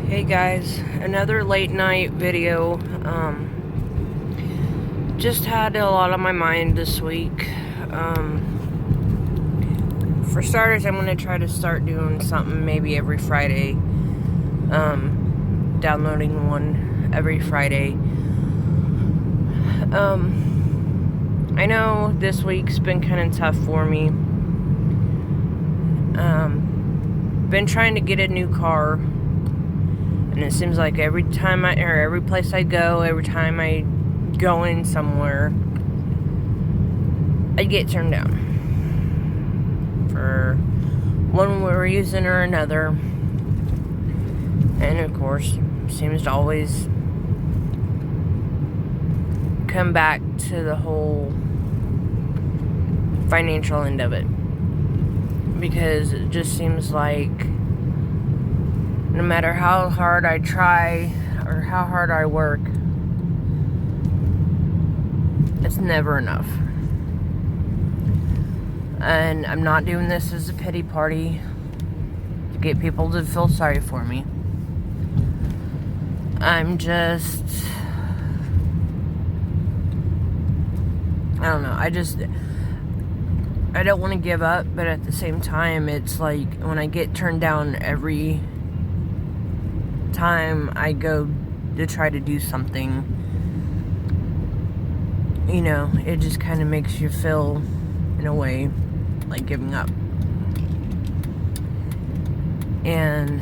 Hey guys, another late night video. Just had a lot on my mind this week. For starters, I'm gonna try to start doing something maybe every Friday. Downloading one every Friday. I know this week's been kind of tough for me. Been trying to get a new car. And it seems like every place I go, every time I go in somewhere, I get turned down for one reason or another. And of course, seems to always come back to the whole financial end of it. Because it just seems like no matter how hard I try or how hard I work, it's never enough. And I'm not doing this as a pity party to get people to feel sorry for me. I'm just, I don't know, I don't want to give up, but at the same time, it's like when I get turned down every time I go to try to do something, you know, it just kind of makes you feel, in a way, like giving up. And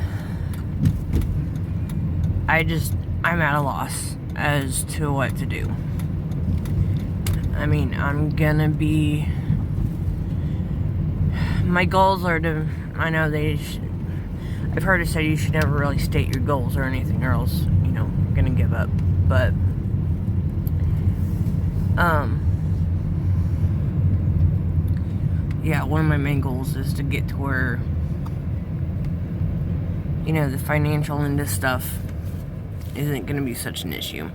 I'm at a loss as to what to do. I mean, my goals are to, I know I've heard it said you should never really state your goals or anything, or else, you know, you're gonna give up. But, yeah, one of my main goals is to get to where, you know, the financial end of stuff isn't gonna be such an issue.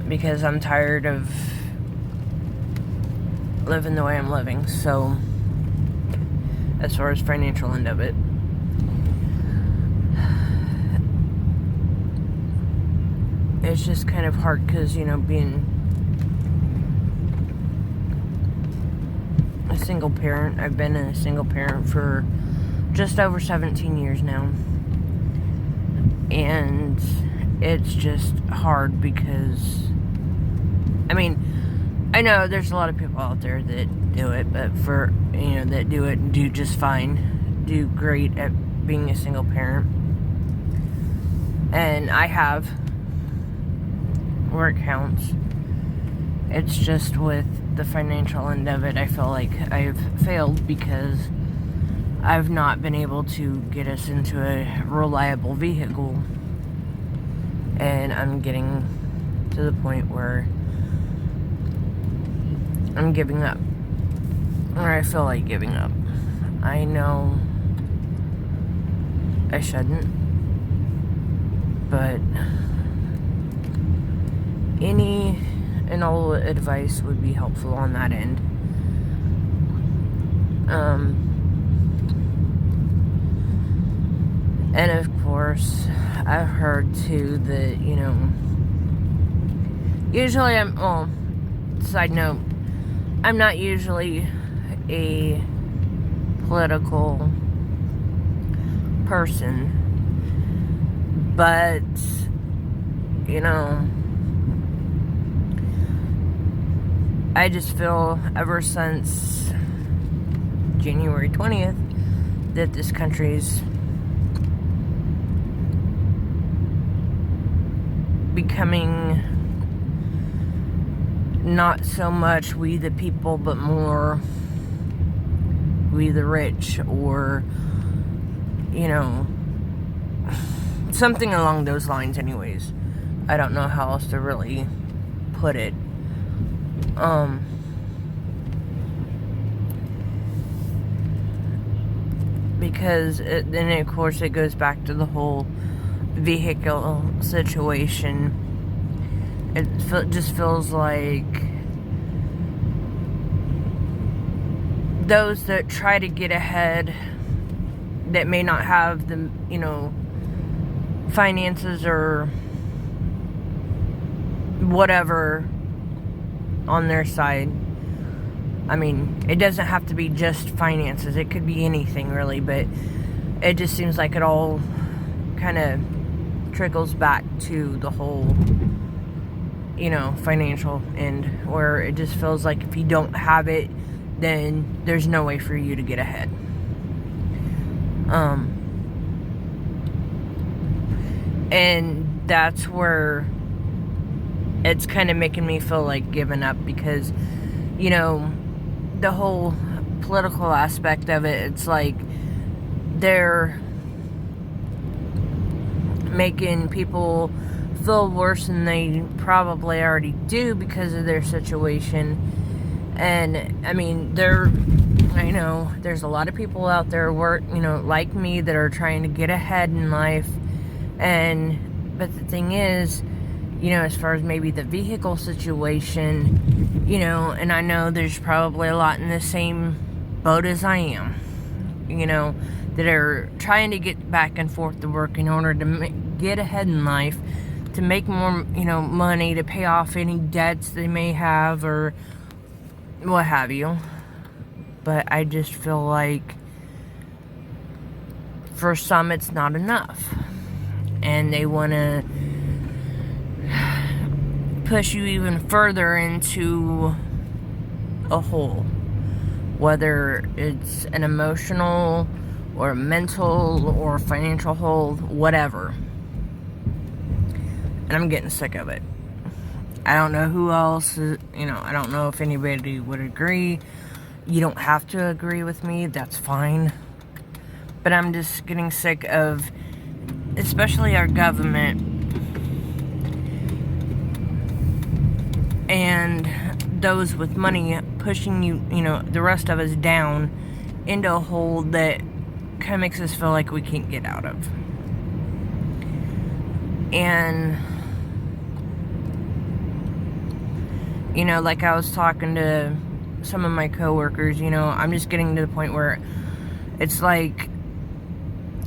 Because I'm tired of living the way I'm living, so as far as financial end of it, it's just kind of hard because, you know, being a single parent, I've been a single parent for just over 17 years now, and it's just hard because, I mean, I know there's a lot of people out there that do it, but that do it and do just fine, do great at being a single parent. And I have, where it counts. It's just with the financial end of it, I feel like I've failed because I've not been able to get us into a reliable vehicle. And I'm getting to the point where I'm giving up. Or I feel like giving up. I know I shouldn't. But any and all advice would be helpful on that end. And of course, I've heard too that, you know, usually side note, I'm not usually a political person, but, you know, I just feel ever since January 20th that this country's becoming not so much we the people, but more we the rich, or, you know, something along those lines anyways. I don't know how else to really put it. Because then of course it goes back to the whole vehicle situation. It just feels like those that try to get ahead that may not have the, finances or whatever on their side. I mean, it doesn't have to be just finances. It could be anything, really, but it just seems like it all kind of trickles back to the whole, financial end, where it just feels like if you don't have it, then there's no way for you to get ahead. And that's where it's kind of making me feel like giving up, because, the whole political aspect of it, it's like they're making people feel worse than they probably already do because of their situation. And I mean, I know there's a lot of people out there like me, that are trying to get ahead in life. But the thing is, as far as maybe the vehicle situation, and I know there's probably a lot in the same boat as I am, that are trying to get back and forth to work in order to get ahead in life, to make more, money, to pay off any debts they may have or what have you. But I just feel like for some it's not enough, and they want to push you even further into a hole, whether it's an emotional or a mental or financial hole, whatever. And I'm getting sick of it. I don't know who else is, I don't know if anybody would agree. You don't have to agree with me, that's fine. But I'm just getting sick of, especially our government and those with money pushing the rest of us down into a hole that kind of makes us feel like we can't get out of. And like I was talking to some of my coworkers, I'm just getting to the point where it's like,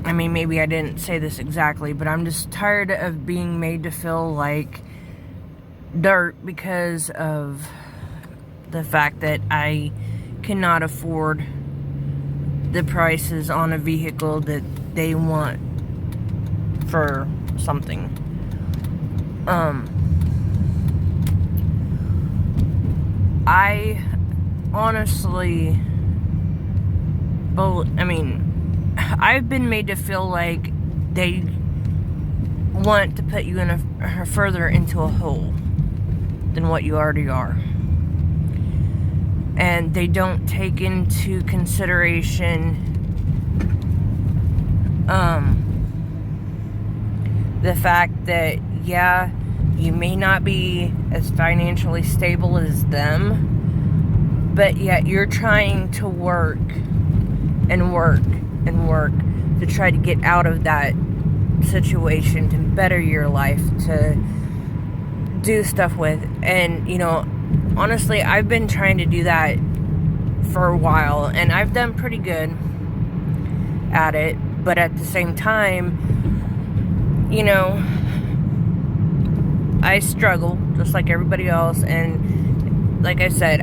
I mean, maybe I didn't say this exactly, but I'm just tired of being made to feel like dirt because of the fact that I cannot afford the prices on a vehicle that they want for something. I honestly, I've been made to feel like they want to put you in a further into a hole than what you already are. And they don't take into consideration the fact that, yeah, you may not be as financially stable as them, but yet you're trying to work and work and work to try to get out of that situation, to better your life, to do stuff with. And honestly, I've been trying to do that for a while, and I've done pretty good at it, but at the same time, I struggle just like everybody else. And like I said,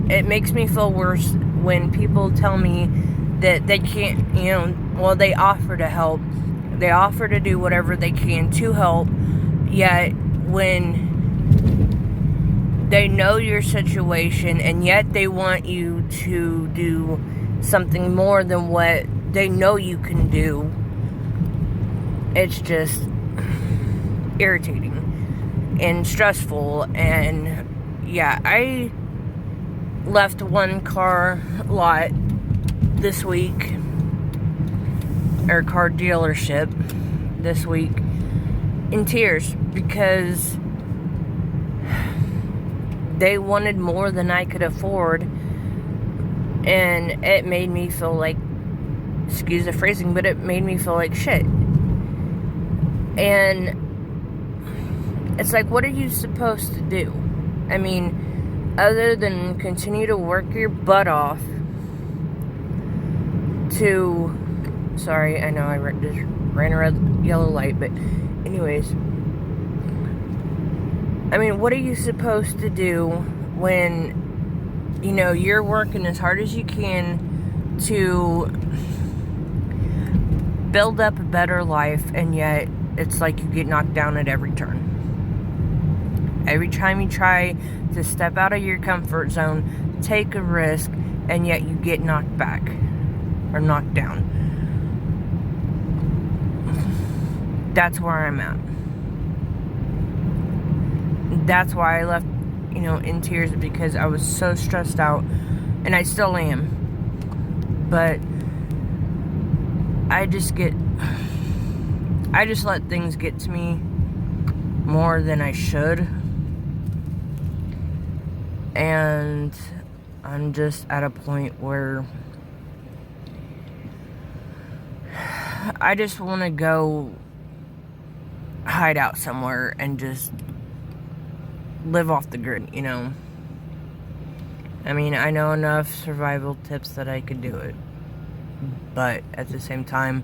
it makes me feel worse when people tell me that they can't, they offer to help, they offer to do whatever they can to help, yet when they know your situation and yet they want you to do something more than what they know you can do, it's just irritating and stressful. And yeah, I left one car lot this week, or car dealership this week, in tears, because they wanted more than I could afford, and it made me feel like, excuse the phrasing, but it made me feel like shit. And it's like, what are you supposed to do? I mean, other than continue to work your butt off to, sorry, I know I just ran a red, yellow light, but anyways, I mean, what are you supposed to do when, you know, you're working as hard as you can to build up a better life, and yet it's like you get knocked down at every turn. Every time you try to step out of your comfort zone, take a risk, and yet you get knocked back or knocked down. That's where I'm at. That's why I left, you know, in tears, because I was so stressed out, and I still am. But I just let things get to me more than I should. And I'm just at a point where I just want to go hide out somewhere and just live off the grid, you know. I mean, I know enough survival tips that I could do it. But at the same time,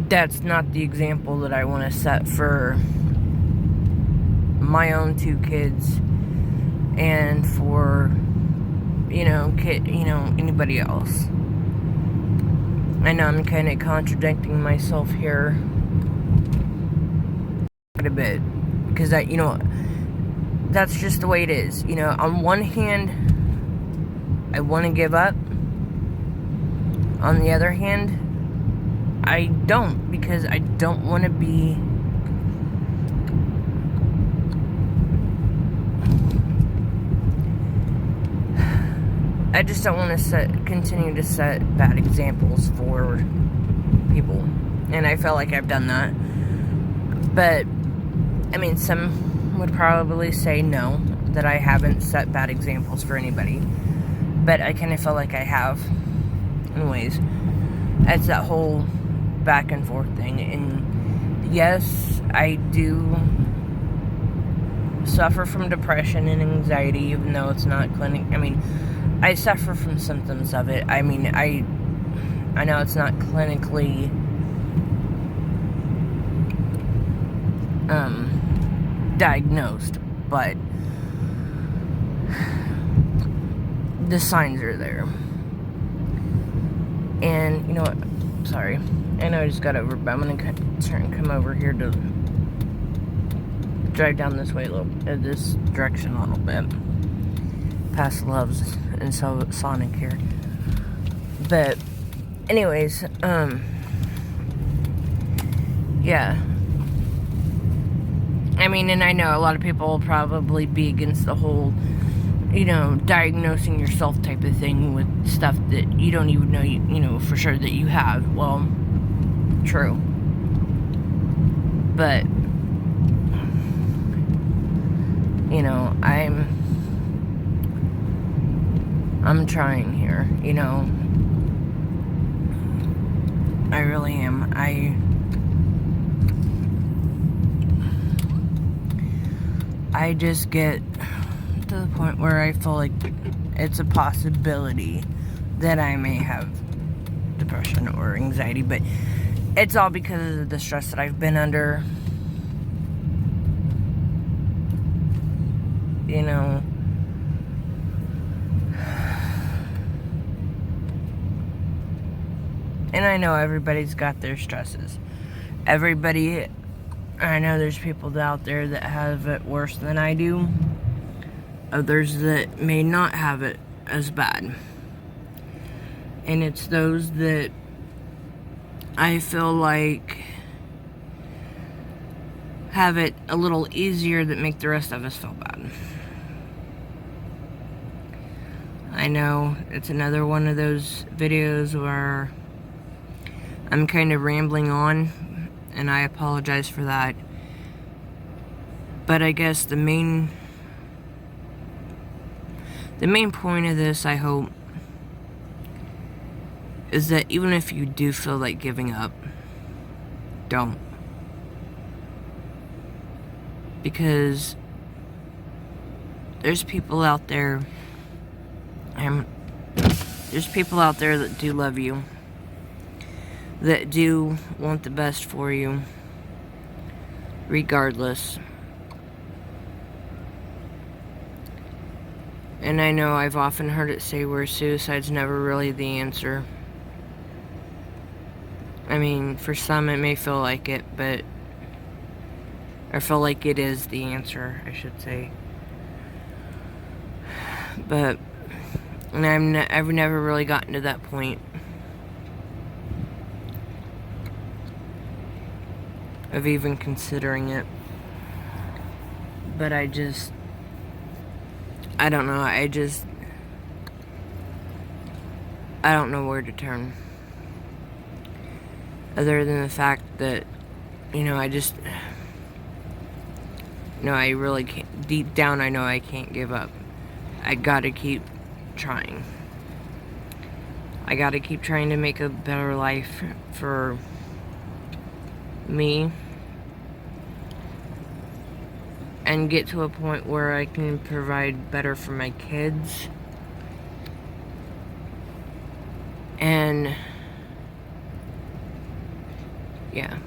that's not the example that I want to set for my own 2 kids and for, you know, anybody else. I know I'm kind of contradicting myself here quite a bit, because you know, that's just the way it is. You know, on one hand, I want to give up. On the other hand, I don't, because I don't want to be I just don't want to continue to set bad examples for people. And I feel like I've done that. But, I mean, some would probably say no, that I haven't set bad examples for anybody. But I kind of feel like I have. Anyways, it's that whole back and forth thing. And yes, I do suffer from depression and anxiety, even though it's not clinic. I mean, I suffer from symptoms of it. I mean, I know it's not clinically diagnosed, but the signs are there. And, you know what? Sorry. I know I just got over, but I'm going to come over here to drive down this way this direction a little bit. Past Loves and Sonic here. But, anyways, yeah. I mean, and I know a lot of people will probably be against the whole, you know, diagnosing yourself type of thing with stuff that you don't even know, you know, for sure that you have. Well, true. But, you know, I'm trying here, you know. I really am. I just get to the point where I feel like it's a possibility that I may have depression or anxiety, but it's all because of the stress that I've been under. You know, and I know everybody's got their stresses. I know there's people out there that have it worse than I do. Others that may not have it as bad. And it's those that I feel like have it a little easier that make the rest of us feel bad. I know it's another one of those videos where I'm kind of rambling on, and I apologize for that. But I guess the main point of this, I hope, is that even if you do feel like giving up, don't. Because there's people out there There's people out there that do love you, that do want the best for you, regardless. And I know I've often heard it say where suicide's never really the answer. I mean, for some it may feel like it, but I feel like it is the answer, I should say. But and I've never really gotten to that point of even considering it. But I don't know. I don't know where to turn. Other than the fact that, I really can't. Deep down, I know I can't give up. I gotta keep trying. I gotta keep trying to make a better life for me. And get to a point where I can provide better for my kids. And yeah.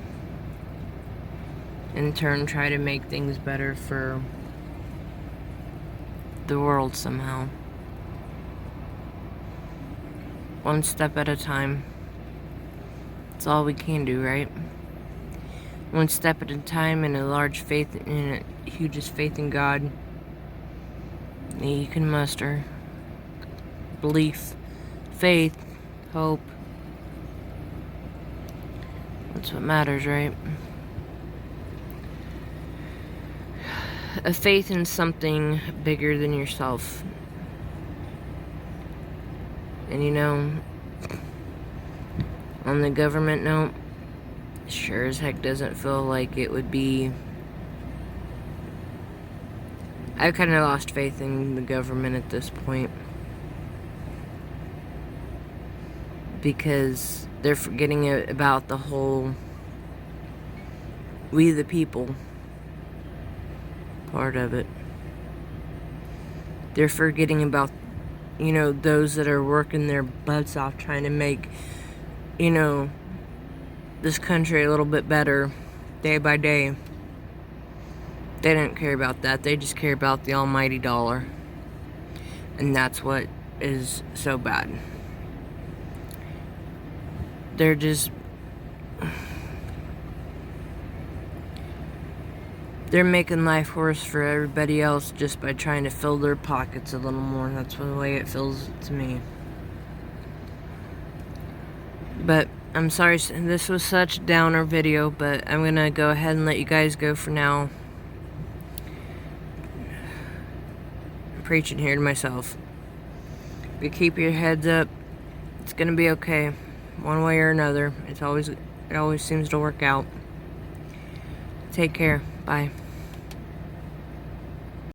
In turn, try to make things better for the world somehow. One step at a time. That's all we can do, right? One step at a time, and a large faith, and a hugest faith in God that you can muster. Belief, faith, hope. That's what matters, right? A faith in something bigger than yourself. And on the government note, sure as heck doesn't feel like it would be. I've kind of lost faith in the government at this point. Because they're forgetting about the whole we the people part of it. They're forgetting about, those that are working their butts off trying to make, this country a little bit better day by day. They don't care about that. They just care about the almighty dollar. And that's what is so bad. They're making life worse for everybody else just by trying to fill their pockets a little more. That's the way it feels to me. But I'm sorry, this was such a downer video, but I'm gonna go ahead and let you guys go for now. I'm preaching here to myself. If you keep your heads up, it's gonna be okay. One way or another. It always seems to work out. Take care. Bye.